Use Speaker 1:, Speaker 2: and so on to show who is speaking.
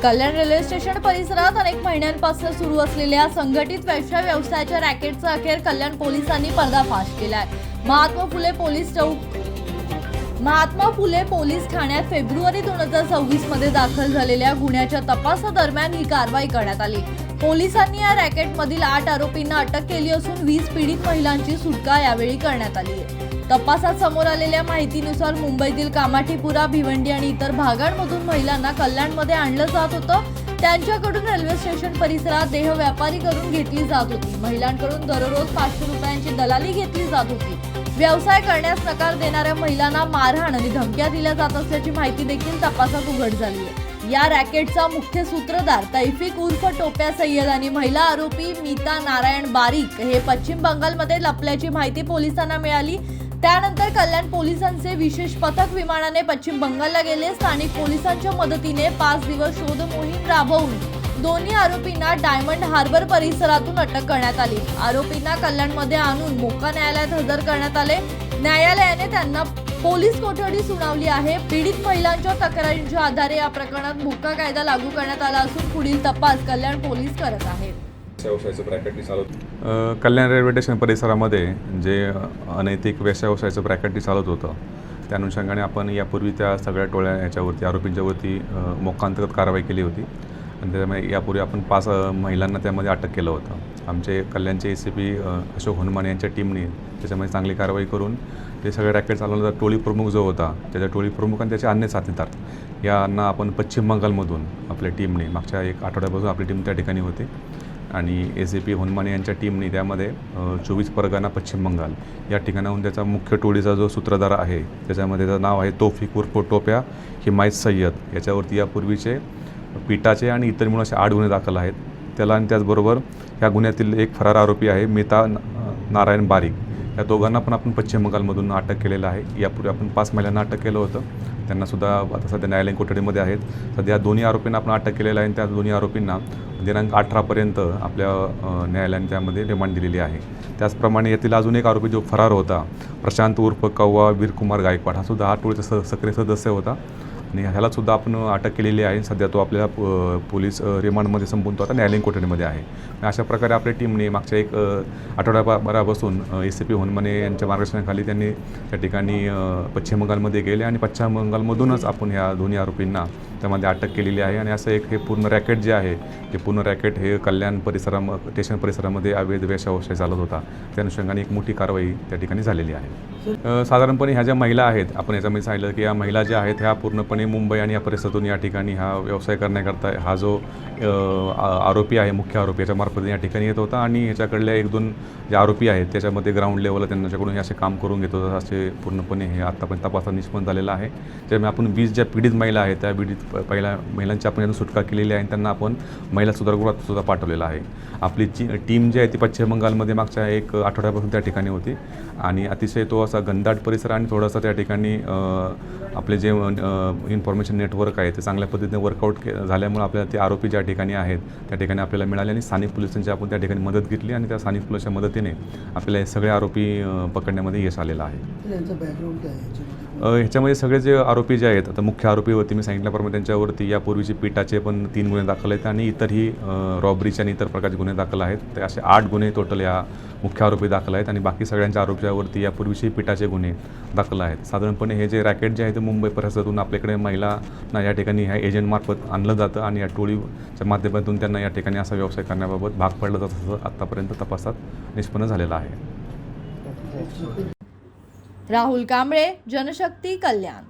Speaker 1: कल्याण railway station परिसरात अनेक महिन्यांपासून सुरू असलेल्या संघटित वेश्या व्यवसायाच्या रॅकेटचा अखेर कल्याण पोलिसांनी पर्दाफाश केलाय। महात्मा फुले पोलीस ठाण्यात फेब्रुवारी 2024 मध्ये दाखल झालेल्या गुन्ह्याच्या तपासादरम्यान ही कारवाई करण्यात आली। पोलिसांनी या रॅकेटमधील 8 आरोपींना अटक केली असून 20 पीडित महिलांची सुटका यावेळी करण्यात आली आहे। तपासात समोर आलेल्या माहितीनुसार मुंबईतील कामाठीपुरा, भिवंडी आणि इतर भागांमधून महिलांना कल्याणमध्ये आणलं जात होतं। त्यांच्याकडून रेल्वे स्टेशन परिसरात देह व्यापारी करून घेतली जात होती। महिलांकडून दररोज 500 रुपयांची दलाली घेतली जात होती। व्यवसाय करण्यास नकार देणाऱ्या महिलांना मारहाण आणि धमक्या दिल्या जात असल्याची माहिती देखील तपासात उघड झाली आहे। या रॅकेटचा मुख्य सूत्रधार तौफिक उर्फ टोप्या सय्यद आणि महिला आरोपी मीता नारायण बारिक हे पश्चिम बंगालमध्ये लपल्याची माहिती पोलिसांना मिळाली। त्यानंतर कल्याण पोलिसांचे विशेष पथक विमानाने पश्चिम बंगालला गेले। स्थानिक पोलिसांच्या मदतीने 5 दिवस शोध मोहीम राबवून दोन्ही आरोपींना डायमंड हार्बर परिसरातून अटक करण्यात आली। आरोपींना कल्याणमध्ये आणून मोक्का न्यायालयात हजर करण्यात आले। न्यायालयाने त्यांना पोलीस कोठडी सुनावली आहे। पीडित महिलांच्या तक्रारींच्या आधारे या प्रकरणात मोक्का कायदा लागू करण्यात आला असून पुढील तपास कल्याण पोलीस करत आहेत।
Speaker 2: कल्याण रेल्वे स्टेशन परिसरामध्ये जे अनैतिक व्यवसायाचं ब्रॅकेटनी चालत होतं, त्या अनुषंगाने आपण यापूर्वी त्या सगळ्या टोळ्या याच्यावरती आरोपींच्यावरती मोक्कांतर्गत कारवाई केली होती आणि त्यामुळे यापूर्वी आपण 5 महिलांना त्यामध्ये अटक केलं होतं। आमचे कल्याणचे ACP अशोक हनुमान यांच्या टीमने त्याच्यामध्ये चांगली कारवाई करून ते सगळे रॅकेट चालवण्याचा टोळी प्रमुख जो होता, त्याच्या टोळी प्रमुख आणि त्याचे अन्य साथीदार यांना आपण पश्चिम बंगालमधून आपल्या टीमने मागच्या 1 आठवड्यापासून आपली टीम त्या ठिकाणी होती आणि ACP हनुमान यांच्या टीमने त्यामध्ये 24 परगणा पश्चिम बंगाल या ठिकाणाहून त्याचा मुख्य टोळीचा जो सूत्रधार आहे त्याच्यामध्ये त्याचं नाव आहे तौफिक उर्फ टोप्या हिमायत सय्यद। याच्यावरती यापूर्वीचे पिटाचे आणि इतर मिळून असे 8 गुन्हे दाखल आहेत त्याला, आणि त्याचबरोबर ह्या गुन्ह्यातील एक फरार आरोपी आहे मीता नारायण बारिक। या दोघांना पण आपण पश्चिम बंगालमधून अटक केलेलं आहे। यापूर्वी आपण 5 महिलांना अटक केलं होतं, त्यांनासुद्धा आता सध्या न्यायालयीन कोठडीमध्ये आहेत। सध्या दोन्ही आरोपींना आपण अटक केलेलं आहे आणि त्या दोन्ही आरोपींना दिनांक 18 पर्यंत आपल्या न्यायालयाने त्यामध्ये रिमांड दिलेली आहे। त्याचप्रमाणे यातील अजून एक आरोपी जो फरार होता प्रशांत उर्फ कौवा वीरकुमार गायकवाड, हा सुद्धा टोळीचा सक्रिय सदस्य होता आणि ह्यालासुद्धा आपण अटक केलेली आहे। सध्या तो आपल्या पोलीस रिमांडमध्ये संपून तो आता न्यायालयीन कोठडीमध्ये आहे। अशा प्रकारे आपल्या टीमने मागच्या 1 आठवड्याभरापासून ACP हनुमाने यांच्या मार्गदर्शनाखाली त्यांनी त्या ठिकाणी पश्चिम बंगालमध्ये गेले आणि पश्चिम बंगालमधूनच आपण ह्या दोन्ही आरोपींना त्यामध्ये अटक केलेली आहे। आणि असं हे पूर्ण रॅकेट जे आहे ते पूर्ण रॅकेट हे कल्याण स्टेशन परिसरामध्ये अवैध व्यवसाय चालत होता। त्या अनुषंगाने एक मोठी कारवाई त्या ठिकाणी झालेली आहे। साधारणपणे ह्या ज्या महिला आहेत, आपण याच्यामध्ये सांगितलं की या महिला ज्या आहेत ह्या पूर्णपणे मुंबई आणि या परिसरातून या ठिकाणी हा व्यवसाय करण्याकरता हा जो आरोपी आहे, मुख्य आरोपी, याच्यामार्फत या ठिकाणी येत होता आणि ह्याच्याकडल्या 1-2 जे आरोपी आहेत त्याच्यामध्ये ग्राउंड लेवलला त्यांच्याकडून हे असे काम करून घेत होतं, असे पूर्णपणे हे आत्तापर्यंत तपासात निष्पन्न झालेलं आहे। त्यामुळे आपण 20 ज्या पीडित महिला आहेत त्या पहिल्या महिलांची आपण सुटका केलेली आहे आणि त्यांना आपण महिला सुधारगृहात सुद्धा पाठवलेलं आहे। आपली टीम जी आहे ती पश्चिम बंगालमध्ये मागच्या 1 आठवड्यापासून त्या ठिकाणी होती आणि अतिशय तो असा घनदाट परिसर आणि थोडासा त्या ठिकाणी आपले जे इन्फॉर्मेशन नेटवर्क आहे ते चांगल्या पद्धतीने वर्कआउट झाल्यामुळे आपल्याला ते आरोपी ज्या ठिकाणी आहेत त्या ठिकाणी आपल्याला मिळाले आणि स्थानिक पोलिसांची आपण त्या ठिकाणी मदत घेतली आणि त्या स्थानिक पोलिसांच्या मदतीने आपल्याला हे सगळे आरोपी पकडण्यामध्ये यश आलेलं आहे। ह्याच्यामध्ये सगळे जे आरोपी जे आहेत, आता मुख्य आरोपीवरती मी सांगितल्याप्रमाणे त्यांच्यावरती यापूर्वीचे पिटाचे पण 3 गुन्हे दाखल आहेत आणि इतरही रॉबरीचे आणि इतर प्रकारचे गुन्हे दाखल आहेत। ते असे 8 गुन्हे टोटल या मुख्य आरोपी दाखल आहेत आणि बाकी सगळ्यांच्या आरोपीवरती यापूर्वीचे पिटाचे गुन्हे दाखल आहेत। साधारणपणे हे जे रॅकेट जे आहे ते मुंबई परिसरातून आपल्याकडे महिलांना या ठिकाणी ह्या एजंटमार्फत आणलं जातं आणि या टोळीच्या माध्यमातून त्यांना या ठिकाणी असा व्यवसाय करण्याबाबत भाग पडलं जातं, असं आत्तापर्यंत तपासात निष्पन्न झालेलं आहे।
Speaker 1: राहुल कांबळे, जनशक्ती, कल्याण।